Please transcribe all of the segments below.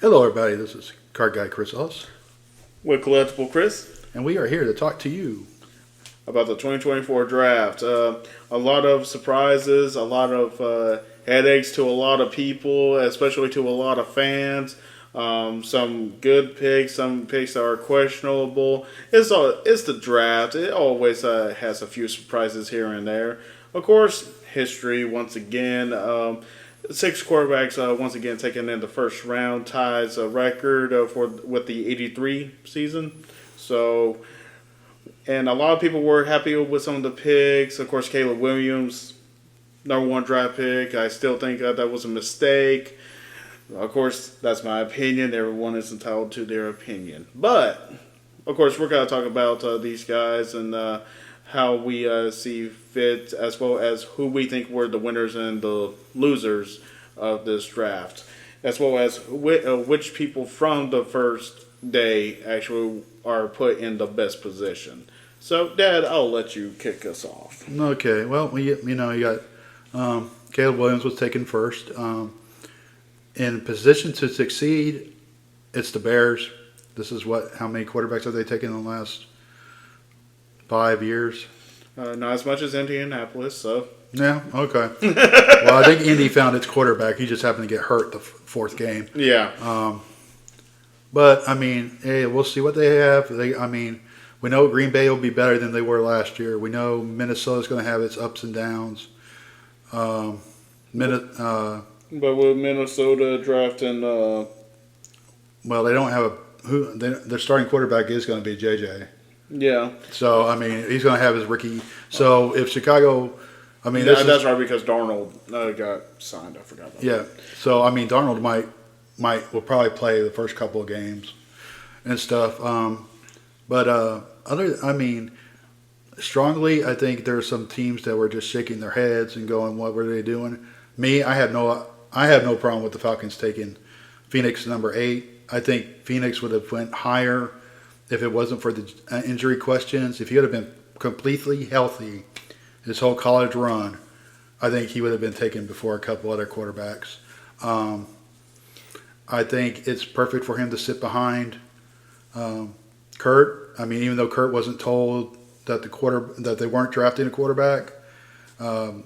Hello, everybody. This is Card Guy Chris Ellis, With Collectible Chris and we are here to talk to you. about the 2024 draft. A lot of surprises, a lot of headaches to a lot of people, especially to a lot of fans. Some good picks, some picks that are questionable. It's the draft. It always has a few surprises here and there. Of course, history once again. 6 quarterbacks once again taken in the first round ties a record with the 83 season. So, and a lot of people were happy with some of the picks. Of course, Caleb Williams, number 1 draft pick. I still think that was a mistake. Of course, that's my opinion. Everyone is entitled to their opinion. But, of course, we're going to talk about these guys and how we see fit, as well as who we think were the winners and the losers of this draft, as well as which people from the first day actually are put in the best position. So, Dad, I'll let you kick us off. Okay. Well, you got Caleb Williams was taken first. In position to succeed, it's the Bears. This is how many quarterbacks have they taken in the last 5 years? Not as much as Indianapolis, so. Yeah, okay. Well, I think Indy found its quarterback. He just happened to get hurt the fourth game. Yeah. But, I mean, hey, we'll see what they have. We know Green Bay will be better than they were last year. We know Minnesota's going to have its ups and downs. But with Minnesota drafting, well, they don't have their starting quarterback is going to be JJ. yeah. So, I mean, he's going to have his rookie. So, if Chicago, that's right, because Darnold got signed. I forgot about that. Yeah. So, I mean, Darnold will probably play the first couple of games and stuff. Strongly, I think there are some teams that were just shaking their heads and going, "What were they doing?" Me, I have no problem with the Falcons taking Phoenix number 8. I think Phoenix would have went higher if it wasn't for the injury questions. If he would have been completely healthy his whole college run, I think he would have been taken before a couple other quarterbacks. I think it's perfect for him to sit behind Kurt. I mean, even though Kurt wasn't told that they weren't drafting a quarterback, and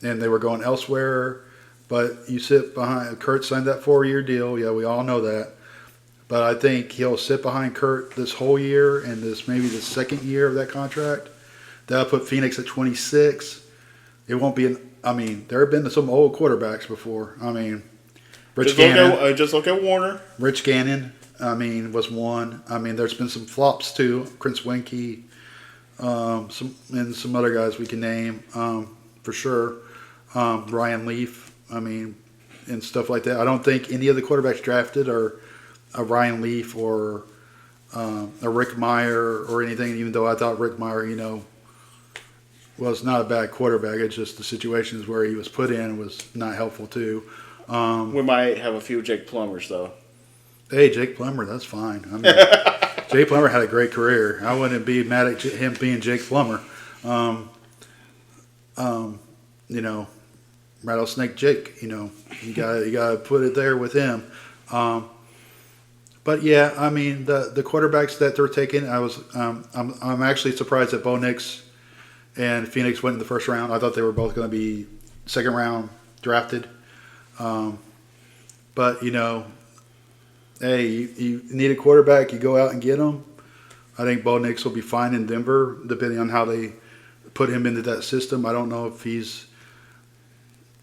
they were going elsewhere, but you sit behind Kurt. Signed that 4-year deal. Yeah, we all know that. But I think he'll sit behind Kurt this whole year and this maybe the second year of that contract. That'll put Phoenix at 26. It won't be there have been some old quarterbacks before. Just look at Warner. Rich Gannon, was one. There's been some flops too. Chris Winkie, some other guys we can name for sure. Ryan Leaf, and stuff like that. I don't think any of the quarterbacks drafted are a Ryan Leaf or a Rick Meyer or anything, even though I thought Rick Meyer, was not a bad quarterback. It's just the situations where he was put in was not helpful too. We might have a few Jake Plumbers, though. Hey, Jake Plummer, that's fine. Jake Plummer had a great career. I wouldn't be mad at him being Jake Plummer. Rattlesnake Jake, you gotta put it there with him. But yeah, the quarterbacks that they're taking, I'm actually surprised that Bo Nix and Phoenix went in the first round. I thought they were both going to be second round drafted. But hey, you need a quarterback, you go out and get him. I think Bo Nix will be fine in Denver, depending on how they put him into that system. I don't know if he's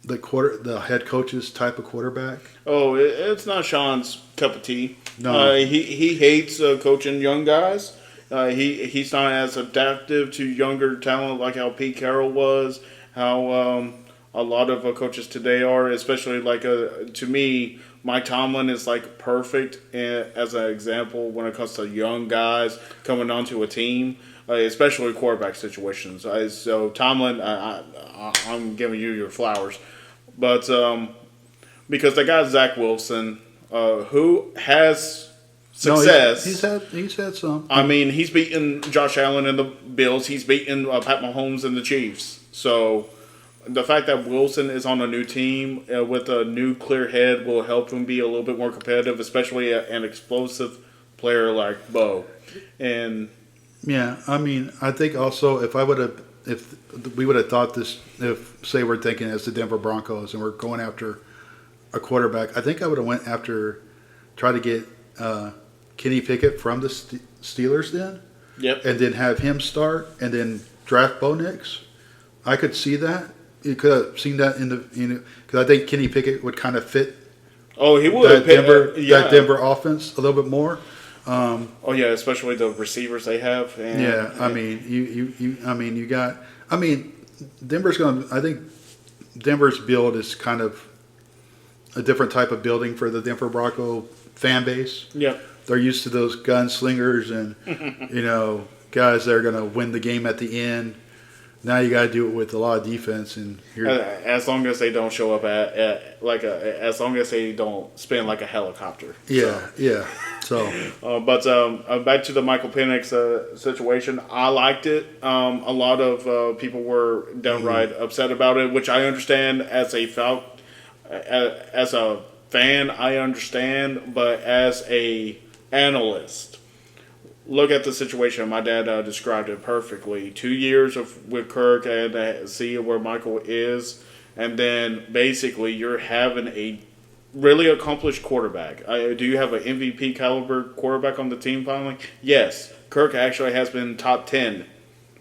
the head coach's type of quarterback. Oh, it's not Sean's cup of tea. No, he hates coaching young guys. He's not as adaptive to younger talent like how Pete Carroll was. How a lot of coaches today are, especially to me, Mike Tomlin is perfect as an example when it comes to young guys coming onto a team, especially quarterback situations. So Tomlin, I'm giving you your flowers. But because they got Zach Wilson, who has success. No, he's had some. He's beaten Josh Allen and the Bills. He's beaten Pat Mahomes and the Chiefs. So the fact that Wilson is on a new team with a new clear head will help him be a little bit more competitive, especially an explosive player like Bo. And Yeah, I mean, I think also if we would have thought this, if say we're thinking as the Denver Broncos and we're going after a quarterback, I think I would have went after try to get Kenny Pickett from the Steelers then, yep, and then have him start and then draft Bo Nix. I could see that. You could have seen that in the because I think Kenny Pickett would kind of fit he would that Denver offense a little bit more. Especially the receivers they have. And, I mean, Denver's going to. I think Denver's build is kind of a different type of building for the Denver Bronco fan base. Yep. They're used to those gunslingers and guys that are going to win the game at the end. Now you got to do it with a lot of defense, and as long as they don't show up as long as they don't spin like a helicopter. Yeah. So, but back to the Michael Penix situation, I liked it. A lot of people were downright upset about it, which I understand as a fan. I understand, but as a analyst. Look at the situation. My dad described it perfectly. 2 years with Kirk and see where Michael is, and then basically you're having a really accomplished quarterback. Do you have an MVP caliber quarterback on the team finally? Yes. Kirk actually has been top 10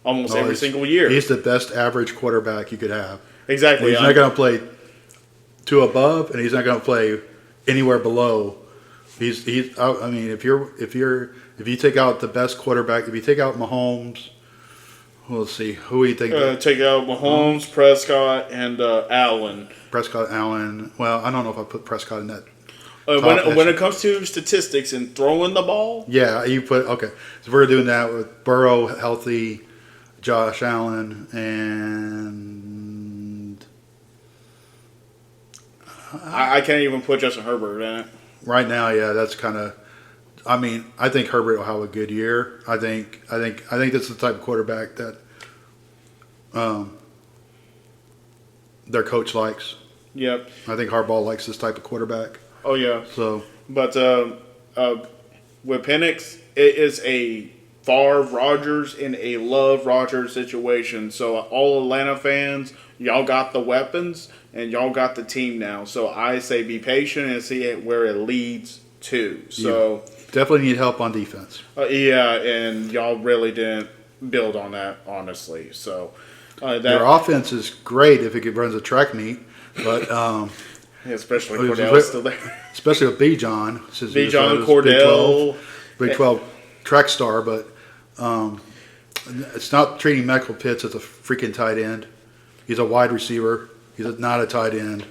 almost every single year. He's the best average quarterback you could have. Exactly. He's not going to play two above, and he's not going to play anywhere below. I mean, if you take out the best quarterback, if you take out Mahomes, we'll see who do you think. Take out Mahomes, Prescott, and Allen. Prescott, Allen. Well, I don't know if I put Prescott in that. When it comes to statistics and throwing the ball, yeah, you put okay. So we're doing that with Burrow healthy, Josh Allen, and I can't even put Justin Herbert in it. Right now, yeah, that's kind of. I mean, I think Herbert will have a good year. I think this is the type of quarterback that their coach likes. Yep. I think Harbaugh likes this type of quarterback. Oh yeah. So, but with Penix, it is a Favre Rodgers and a Love Rodgers situation. So all Atlanta fans, y'all got the weapons and y'all got the team now. So I say be patient and see where it leads to. So definitely need help on defense. And y'all really didn't build on that, honestly. So their offense is great if it runs a track meet, but especially Cordell's still there. Especially with Bijan, Bijan Cordell, Big 12 track star, but it's not treating Michael Pitts as a freaking tight end. He's a wide receiver. He's not a tight end.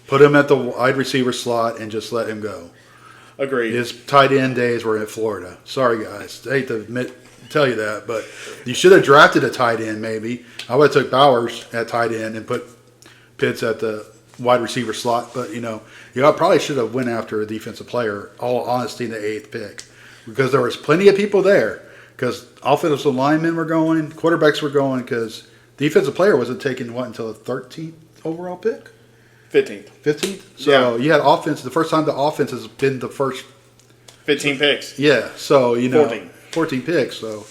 Put him at the wide receiver slot and just let him go. Agreed. His tight end days were in Florida. Sorry, guys. I hate to tell you that, but you should have drafted a tight end maybe. I would have took Bowers at tight end and put Pitts at the wide receiver slot. But, you probably should have went after a defensive player, all honesty, in the 8th pick. Because there was plenty of people there. Because offensive linemen were going, quarterbacks were going, because defensive player wasn't taken, until the 13th overall pick? 15th. 15th? So you had offense. The first time the offense has been the first 15 picks. Yeah. So 14 picks. So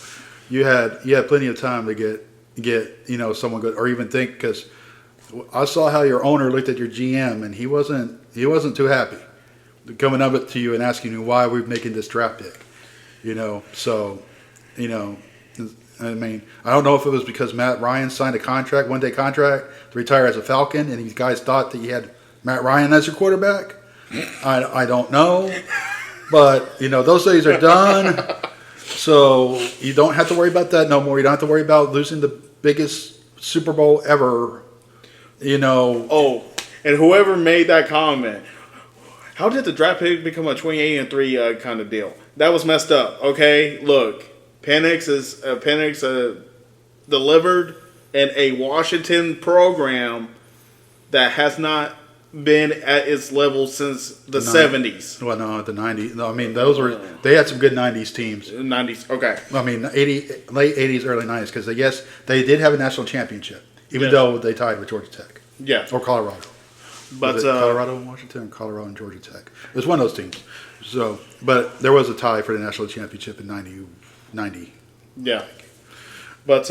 you had plenty of time to get someone good, or even think, because I saw how your owner looked at your GM and he wasn't too happy coming up to you and asking you why we're making this draft pick. So I mean, I don't know if it was because Matt Ryan signed a contract, one-day contract, to retire as a Falcon, and these guys thought that you had Matt Ryan as your quarterback. I don't know. But, those days are done. So you don't have to worry about that no more. You don't have to worry about losing the biggest Super Bowl ever. Oh, and whoever made that comment, how did the draft pick become a 28-3 kind of deal? That was messed up, okay? Look. Penix delivered in a Washington program that has not been at its level since the 70s. Well, no, the 90s. No, I mean, they had some good 90s teams. 90s, okay. I mean, late 80s, early 90s, because yes, they did have a national championship. even Yes. though they tied with Georgia Tech Yeah, or Colorado. but Was it Colorado and Washington, or Colorado and Georgia Tech? It was one of those teams. So, but there was a tie for the national championship in 90. yeah, but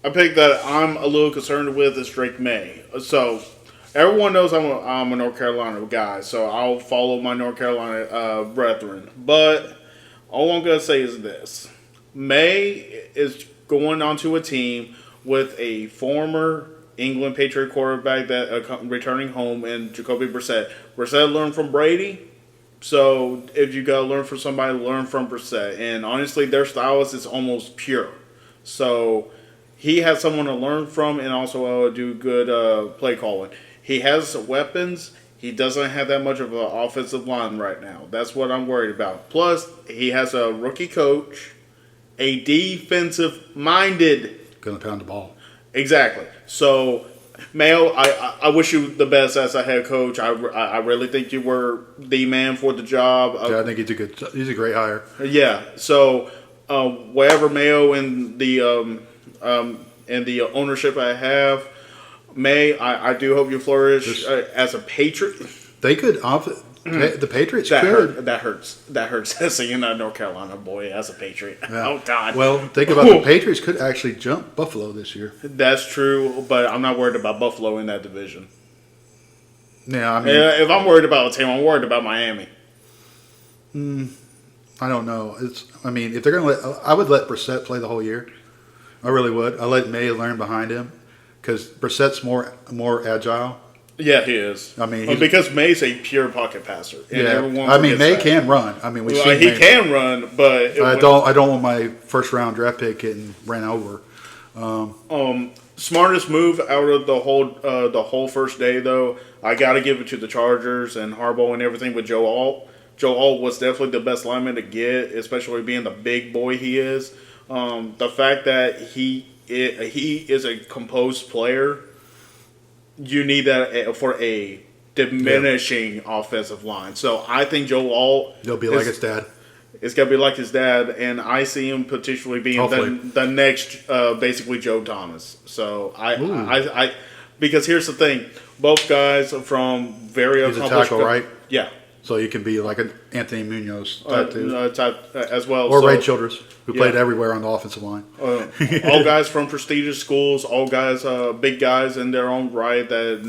I pick that I'm a little concerned with is Drake May. So everyone knows I'm a North Carolina guy, so I'll follow my North Carolina brethren. But all I'm gonna say is this: May is going onto a team with a former England Patriot quarterback that returning home, and Jacoby Brissett. Brissett learned from Brady. So if you gotta learn from somebody, learn from Brissett. And honestly, their style is almost pure. So he has someone to learn from, and also do good play calling. He has weapons. He doesn't have that much of an offensive line right now. That's what I'm worried about. Plus, he has a rookie coach, a defensive-minded. Going to pound the ball. Exactly. So, Mayo, I wish you the best as a head coach. I really think you were the man for the job. Yeah, I think he's a great hire. Yeah. So, wherever Mayo and the ownership I have, I do hope you flourish as a Patriot. They could the Patriots That could. hurts. That hurts. Seeing a North Carolina boy as a Patriot. Yeah. Oh God. Well, think about the Patriots could actually jump Buffalo this year. That's true, but I'm not worried about Buffalo in that division. Yeah, I mean, If I'm worried about a team, I'm worried about Miami. I don't know. If they're going to I would let Brissett play the whole year. I really would. I let May learn behind him because Brissett's more agile. Yeah, he is. I mean, because May's a pure pocket passer. And everyone May forgets that. can run. We've seen He May. can run, but I don't want my first round draft pick getting ran over. Smartest move out of the whole first day, though, I got to give it to the Chargers and Harbaugh and everything with Joe Alt. Joe Alt was definitely the best lineman to get, especially being the big boy he is. The fact that he is a composed player, you need that for a diminishing offensive line. So I think Joe Alt He'll be like his dad. It's gonna be like his dad, and I see him potentially being the next, basically Joe Thomas. So I because here's the thing, both guys are from very He's a accomplished. tackle, right? Yeah, So you can be like an Anthony Munoz type too. as well. Or So, Ray Childress, who played yeah. everywhere on the offensive line. all guys from prestigious schools, all guys, big guys in their own right that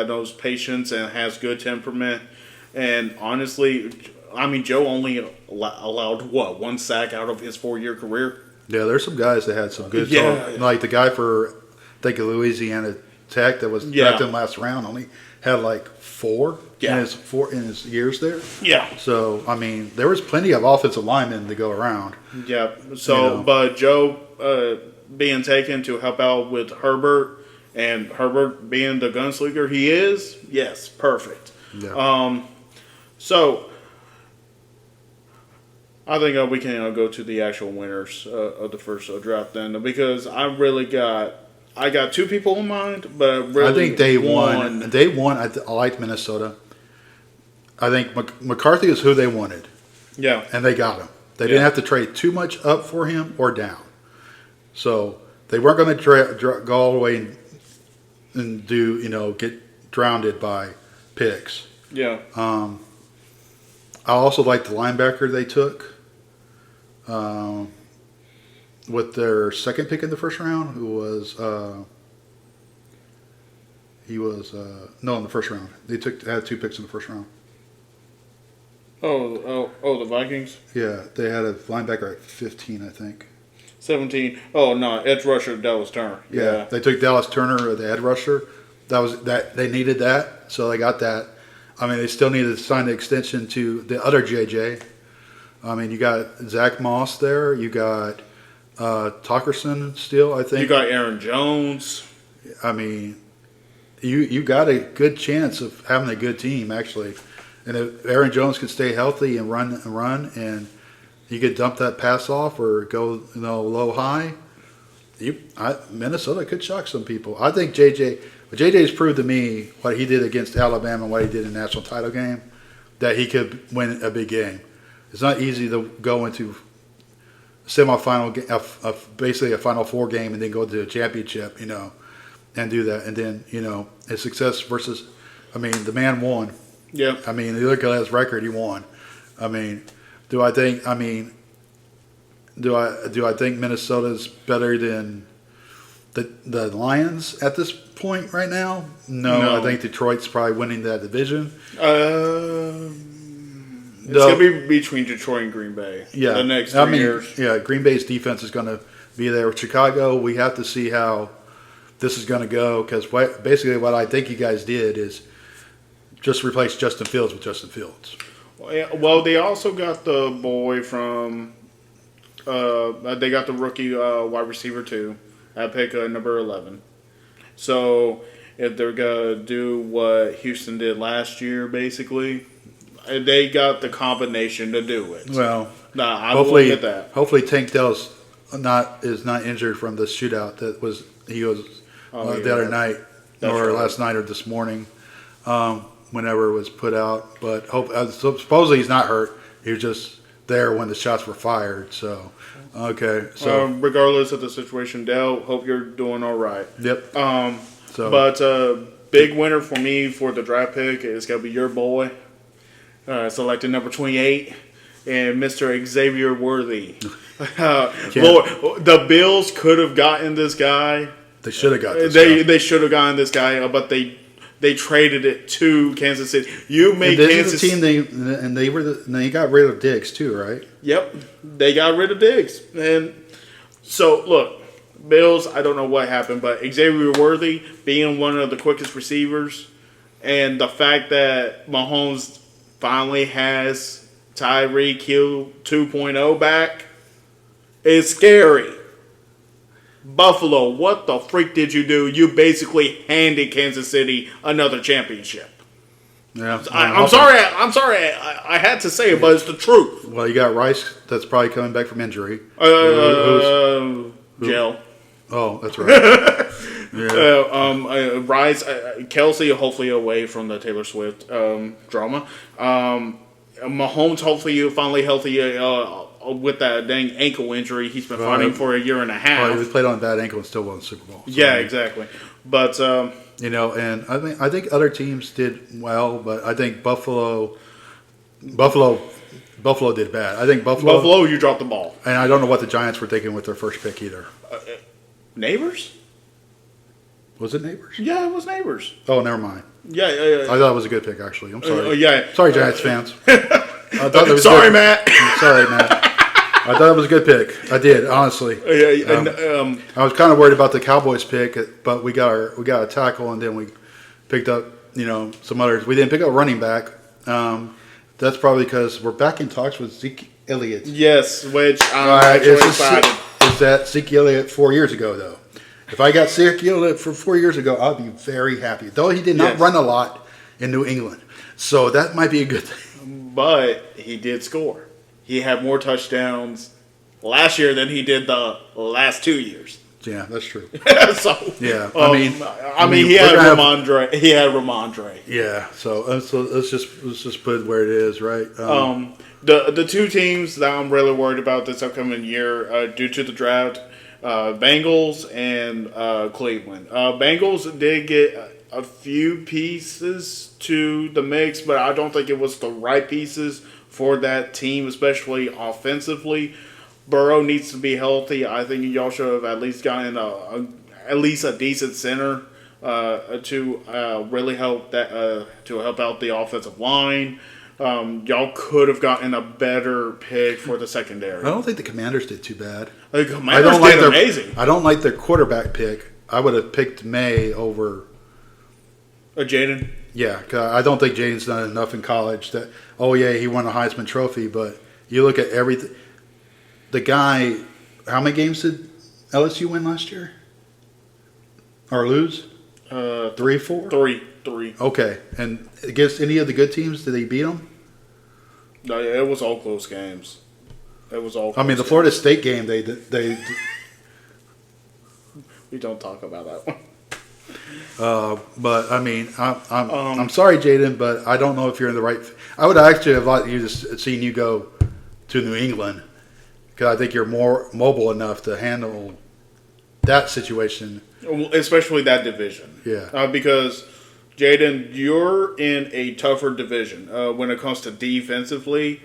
knows patience and has good temperament. And honestly, Joe only allowed one sack out of his 4-year career. Yeah, there's some guys that had some good. Yeah. Like the guy for, I think, Louisiana Tech that was drafted in last round only had like 4 in his years there. Yeah. So there was plenty of offensive linemen to go around. Yeah. So, but Joe being taken to help out with Herbert, and Herbert being the gunslinger he is, yes, perfect. Yeah. So I think we can go to the actual winners of the first draft then, because I got 2 people in mind, but I think they won. They won. I liked Minnesota. I think McCarthy is who they wanted. Yeah. And they got him. They didn't have to trade too much up for him or down. So they weren't going to go all the way and do, get drowned by picks. Yeah. I also like the linebacker they took with their second pick in the first round, who was in the first round. They had 2 picks in the first round. Oh, the Vikings? Yeah, they had a linebacker at 15, I think. 17. Oh, no, edge rusher, Dallas Turner. Yeah, they took Dallas Turner, the edge rusher. They needed that, so they got that. They still needed to sign the extension to the other JJ. You got Zach Moss there. You got Tuckerson still, I think. You got Aaron Jones. You got a good chance of having a good team, actually. And if Aaron Jones could stay healthy and run, and you could dump that pass off or go low high, Minnesota could shock some people. I think JJ's proved to me what he did against Alabama and what he did in the national title game, that he could win a big game. It's not easy to go into semifinal, basically a Final Four game, and then go to the championship, and do that, and then his success versus, I mean, the man won. Yeah. I mean, you look at his record, he won. I mean, do I think Minnesota's better than the Lions at this point right now? No. I think Detroit's probably winning that division. It's going to be between Detroit and Green Bay. Yeah. The next 3 years. Yeah, Green Bay's defense is going to be there. With Chicago, we have to see how this is going to go, because basically what I think you guys did is just replace Justin Fields with Justin Fields. Well, they also got the boy from they got the rookie wide receiver too at pick number 11. So if they're going to do what Houston did last year, basically, they got the combination to do it. Well, I will get that. Hopefully Tank Dell's not injured from the shootout that was the other night, or last night or this morning, whenever it was put out. But supposedly he's not hurt. He was just there when the shots were fired. So, okay. So regardless of the situation, Dell, hope you're doing all right. Yep. But big winner for me for the draft pick is going to be your boy, selected number 28, and Mr. Xavier Worthy. Lord, the Bills could have gotten this guy. They should have got this guy. They should have gotten this guy, but they traded it to Kansas City. You made Kansas City. They got rid of Diggs too, right? Yep, they got rid of Diggs, and so look, Bills. I don't know what happened, but Xavier Worthy being one of the quickest receivers, and the fact that Mahomes finally has Tyreek Hill 2.0 back is scary. Buffalo, what the freak did you do? You basically handed Kansas City another championship. Yeah, I'm sorry. I had to say it, but it's the truth. Well, you got Rice that's probably coming back from injury. Gel. Oh, that's right. Rice, Kelsey, hopefully away from the Taylor Swift drama. Mahomes, hopefully finally healthy with that dang ankle injury. He's been fighting for a year and a half. Well, he was played on a bad ankle and still won the Super Bowl. So, yeah, exactly. But and I think other teams did well, but I think Buffalo did bad. I think Buffalo, you dropped the ball. And I don't know what the Giants were thinking with their first pick either. Neighbors? Was it Neighbors? Yeah, it was Neighbors. Oh, never mind. Yeah. I thought it was a good pick, actually. I'm sorry. Yeah. Sorry, Giants fans. Sorry, Matt. Sorry, Matt. I thought it was a good pick. I did, honestly. I was kind of worried about the Cowboys pick, but we got a tackle, and then we picked up some others. We didn't pick up a running back. That's probably because we're back in talks with Zeke Elliott. Yes, which I'm actually excited. Is that Zeke Elliott 4 years ago, though? If I got Zeke Elliott for 4 years ago, I'd be very happy. Though he did not run a lot in New England. So that might be a good thing. But he did score. He had more touchdowns last year than he did the last 2 years. Yeah, that's true. So yeah, I mean, he had Ramondre. He had Ramondre. Yeah, so let's just put it where it is, right? The two teams that I'm really worried about this upcoming year, due to the draft, Bengals and Cleveland. Bengals did get a few pieces to the mix, but I don't think it was the right pieces for that team, especially offensively. Burrow needs to be healthy. I think y'all should have at least gotten at least a decent center to really help out the offensive line. Y'all could have gotten a better pick for the secondary. I don't think the Commanders did too bad. The Commanders did amazing. I don't like their quarterback pick. I would have picked May over Jaden. Yeah, 'cause I don't think Jaden's done enough in college. He won a Heisman Trophy, but you look at everything. The guy, how many games did LSU win last year? Or lose? 3, 4? 3. Okay, and against any of the good teams, did they beat them? No, it was all close games. It was all. I mean, the Florida State game, they. We don't talk about that one. But I mean, I'm sorry, Jaden, but I don't know if you're in the right. I would actually have liked you to seen you go to New England because I think you're more mobile enough to handle that situation. especially that division. Yeah. Because Jaden, you're in a tougher division when it comes to defensively.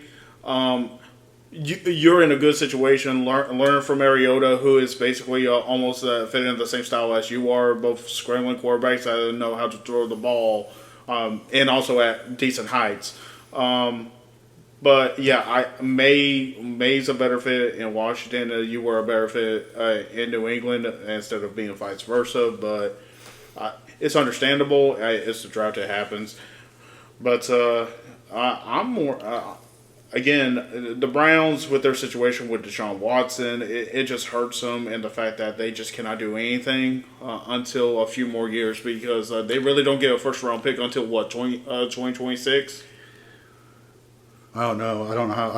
You're in a good situation. Learn from Mariota, who is basically almost fitting in the same style as you are, both scrambling quarterbacks that know how to throw the ball, and also at decent heights. But yeah, May's a better fit in Washington. You were a better fit in New England instead of being vice versa. But it's understandable. It's the draft that happens. But I'm more. Again, the Browns with their situation with Deshaun Watson, it just hurts them, and the fact that they just cannot do anything until a few more years because they really don't get a first round pick until what 2026. I don't know. I don't know how.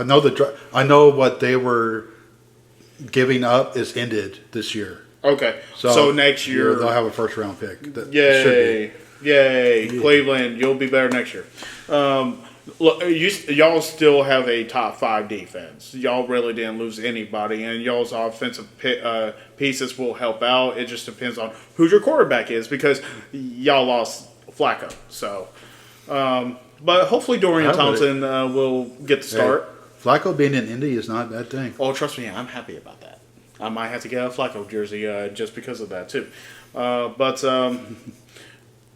I know what they were giving up is ended this year. Okay, so next year they'll have a first round pick. That yay, yay, Yeah. Cleveland, you'll be better next year. Look, y'all still have a top 5 defense. Y'all really didn't lose anybody, and y'all's offensive pieces will help out. It just depends on who your quarterback is because y'all lost Flacco. So, but hopefully Dorian Thompson will get the start. Hey, Flacco being in Indy is not a bad thing. Oh, trust me, I'm happy about that. I might have to get a Flacco jersey just because of that too. But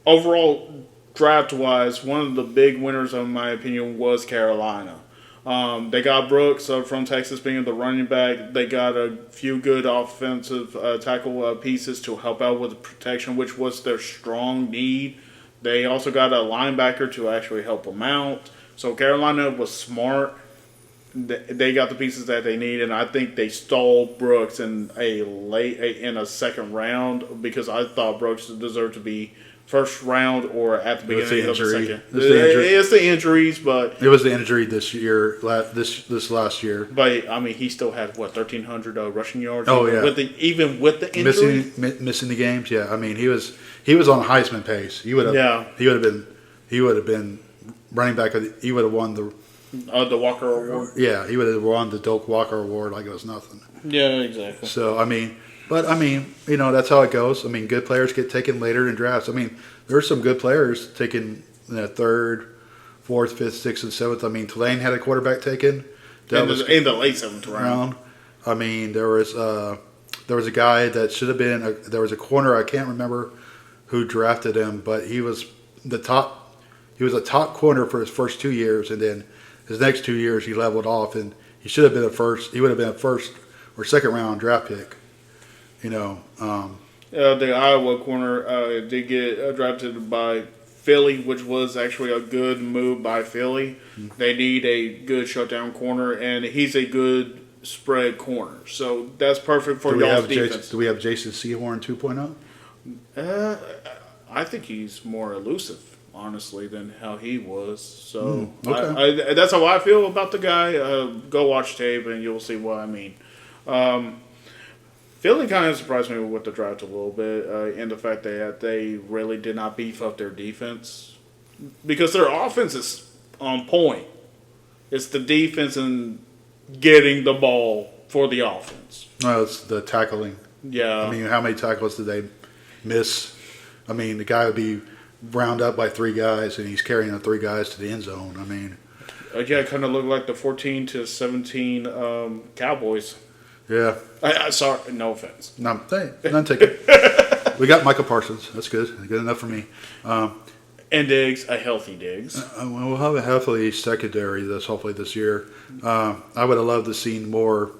overall, draft-wise, one of the big winners, in my opinion, was Carolina. They got Brooks from Texas being the running back. They got a few good offensive tackle pieces to help out with the protection, which was their strong need. They also got a linebacker to actually help them out. So Carolina was smart. They got the pieces that they need, and I think they stole Brooks in a second round because I thought Brooks deserved to be first round or at the beginning of the second. It's the injuries, but it was the injury this year, this last year. But I mean, he still had 1,300 rushing yards. Oh yeah, even with the injury, missing the games. Yeah, I mean he was on Heisman pace. He would have been running back. He would have won the Walker Award. Yeah, he would have won the Doak Walker Award like it was nothing. Yeah, exactly. So I mean. But, I mean, that's how it goes. I mean, good players get taken later in drafts. I mean, there are some good players taken in the 3rd, 4th, 5th, 6th, and 7th. I mean, Tulane had a quarterback taken. In the late 7th round. I mean, there was a guy that should have been – there was a corner, I can't remember who drafted him, but he was a top corner for his first 2 years, and then his next 2 years he leveled off, and he should have been he would have been a first or second round draft pick. The Iowa corner did get drafted by Philly, which was actually a good move by Philly. Mm-hmm. They need a good shutdown corner, and he's a good spread corner. So that's perfect for y'all's defense. Do we have Jason Sehorn 2.0? I think he's more elusive, honestly, than how he was. So okay. That's how I feel about the guy. Go watch tape, and you'll see what I mean. Philly kind of surprised me with the draft a little bit in the fact that they really did not beef up their defense because their offense is on point. It's the defense and getting the ball for the offense. No, it's the tackling. Yeah. I mean, how many tackles did they miss? I mean, the guy would be round up by 3 guys, and he's carrying the 3 guys to the end zone. I mean. Yeah, it kind of looked like the 14-17 Cowboys. Yeah. Sorry, no offense. No, none taken. We got Michael Parsons. That's good. Good enough for me. And Diggs, a healthy Diggs. We'll have a healthy secondary hopefully this year. I would have loved to see more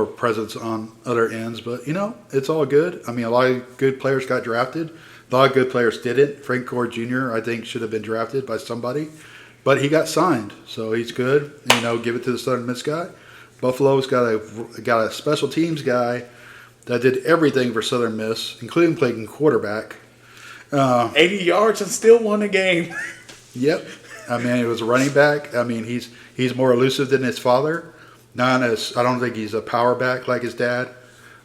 presence on other ends, but it's all good. I mean, a lot of good players got drafted. A lot of good players didn't. Frank Gore Jr. I think should have been drafted by somebody, but he got signed, so he's good. Give it to the Southern Miss guy. Buffalo's got a special teams guy that did everything for Southern Miss, including playing quarterback. 80 yards and still won a game. Yep. I mean, it was a running back. I mean, he's more elusive than his father. I don't think he's a power back like his dad.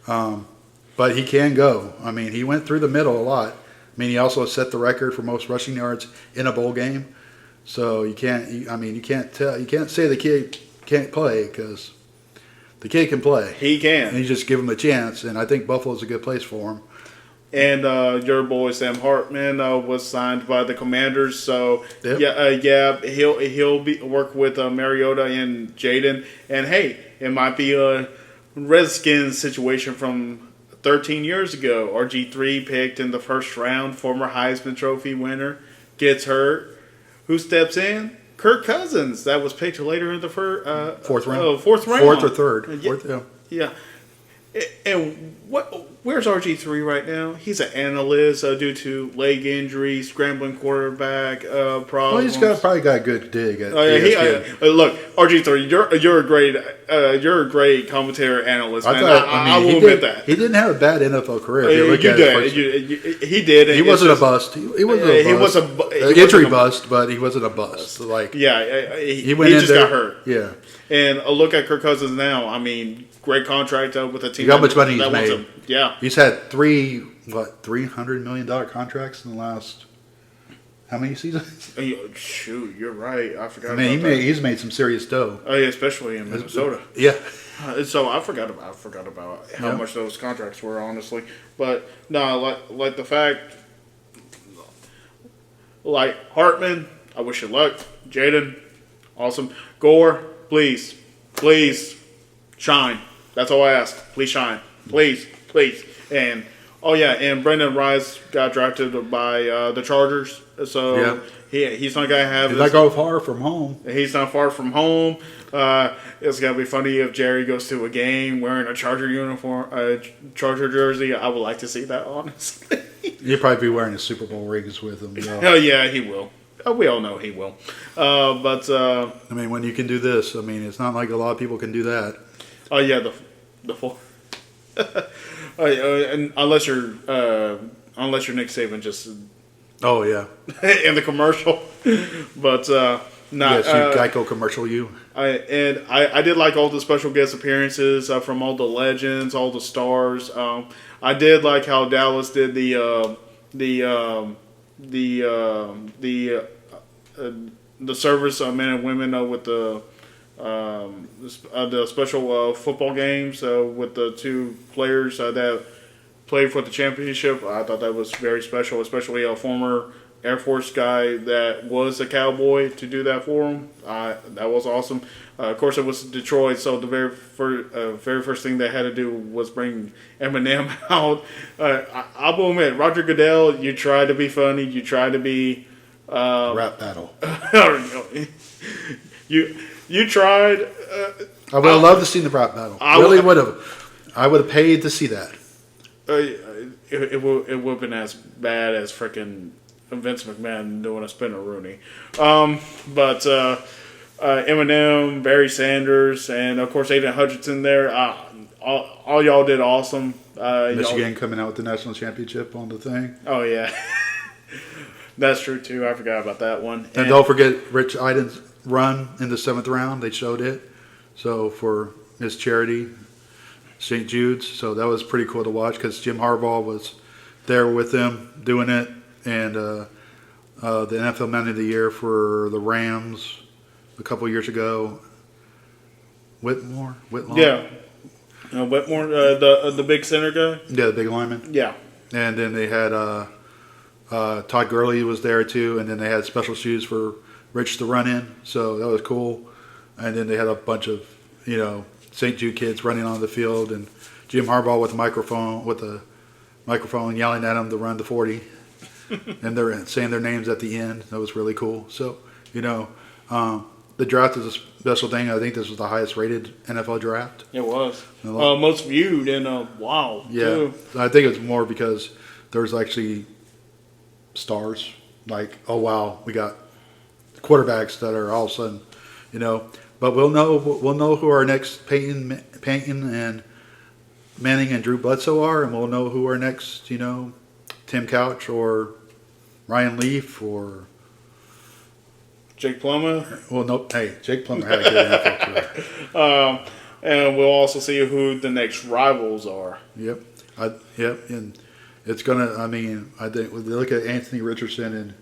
But he can go. I mean, he went through the middle a lot. I mean, he also set the record for most rushing yards in a bowl game. So you can't say the kid can't play because The kid can play. He can. And you just give him a chance, and I think Buffalo's a good place for him. And your boy Sam Hartman was signed by the Commanders, so Yep. he'll be work with Mariota and Jaden. And hey, it might be a Redskins situation from 13 years ago. RG3 picked in the first round, former Heisman Trophy winner, gets hurt. Who steps in? Kirk Cousins. That was picked later in the Fourth round. Fourth round. Fourth or third. Yeah. Fourth, yeah. Yeah. And where's RG3 right now? He's an analyst due to leg injury, scrambling quarterback problems. Well, he's probably got a good dig at ESPN. Look, RG3, you're a great commentator analyst, man. I will admit that. He didn't have a bad NFL career. If you look at it, he did. He wasn't a bust. He wasn't an injury bust, but he wasn't a bust. Like he just got hurt. Yeah. And a look at Kirk Cousins now. I mean, great contract with a team. Look how much money he's made. Yeah, he's had $300 million contracts in the last how many seasons? Shoot, you're right. I forgot. He's made some serious dough. Oh yeah, especially in Minnesota. Yeah. So I forgot about how much those contracts were, honestly. But no, like the fact, like Hartman, I wish you luck. Jaden, awesome. Gore, please shine. That's all I ask. Please shine. Please. And and Brendan Rice got drafted by the Chargers. So he's not gonna have. He's not go far from home. He's not far from home. It's gonna be funny if Jerry goes to a game wearing a Charger uniform, a Charger jersey. I would like to see that, honestly. You'll probably be wearing a Super Bowl rings with him. Oh yeah, he will. We all know he will. When you can do this, it's not like a lot of people can do that. Oh yeah, the full. And unless you're Nick Saban, just. Oh yeah. In the commercial, but not. Yes, you Geico commercial. I did like all the special guest appearances from all the legends, all the stars. I did like how Dallas did the service men and women with the special football games with the two players that played for the championship. I thought that was very special, especially a former Air Force guy that was a Cowboy to do that for him. That was awesome. Of course, it was Detroit, so the very first thing they had to do was bring Eminem out. I will admit, Roger Goodell, you tried to be funny. You tried to be rap battle. You tried. I would have loved to see the rap battle. I really would have. I would have paid to see that. It would have been as bad as freaking Vince McMahon doing a spinner Rooney. But Eminem, Barry Sanders, and of course Aiden Hutchinson there. All y'all did awesome. Michigan coming out with the national championship on the thing. Oh yeah, that's true too. I forgot about that one. And don't forget Rich Eiden's run in the 7th round. They showed it. So for his charity, St. Jude's. So that was pretty cool to watch because Jim Harbaugh was there with them doing it. And the NFL Man of the Year for the Rams a couple years ago, Whitlaw? Yeah. Whitmore, the big center guy? Yeah, the big lineman. Yeah. And then they had Todd Gurley was there too. And then they had special shoes for Rich to run in. So that was cool. And then they had a bunch of, St. Jude kids running on the field. And Jim Harbaugh with a microphone yelling at them to run the 40. And they're saying their names at the end. That was really cool. So, the draft is a special thing. I think this was the highest rated NFL draft. It was. Most viewed and wow. Yeah. Too. I think it's more because there's actually stars. Like, oh, wow, we got quarterbacks that are all of a sudden, But we'll know who our next Peyton and Manning and Drew Bledsoe are. And we'll know who our next, Tim Couch or Ryan Leaf or Jake Plummer. Well, no. Hey, Jake Plummer had a good NFL career. And we'll also see who the next rivals are. Yep. And it's gonna. I think when they look at Anthony Richardson and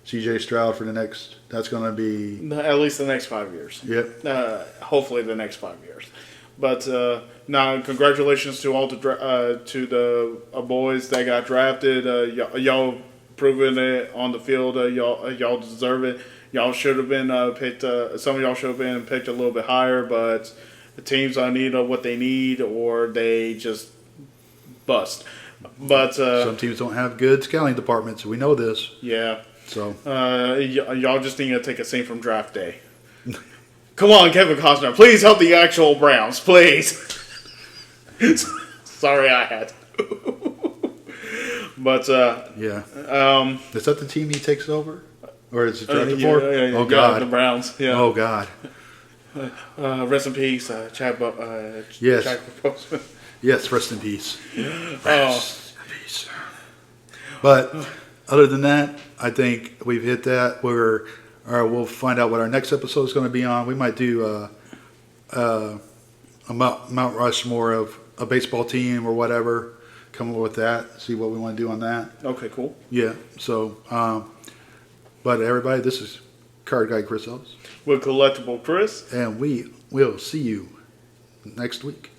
C.J. Stroud for the next. That's gonna be at least the next 5 years. Yep. Hopefully the next 5 years. But now, congratulations to all the boys that got drafted. Y'all proven it on the field. Y'all deserve it. Y'all should have been picked. Some of y'all should have been picked a little bit higher, but the teams need what they need, or they just bust. But Some teams don't have good scouting departments. We know this. yeah, So y'all just need to take a scene from Draft Day. Come on, Kevin Costner, please help the actual Browns, please. Sorry, I had to. But yeah, um, is that the team he takes over, or is it drafted yeah, for? yeah, Oh the God! Browns. Yeah. Oh God! Rest in peace, Chad. Yes. Chad Boseman. Yes, rest in peace. Oh, Rest in peace. But other than that, I think we've hit that. We'll find out what our next episode is going to be on. We might do a Mount Rushmore of a baseball team or whatever. Come up with that. See what we want to do on that. okay, cool. Yeah. So, but everybody, this is Card Guy Chris Ellis, With Collectible Chris. and we will see you next week.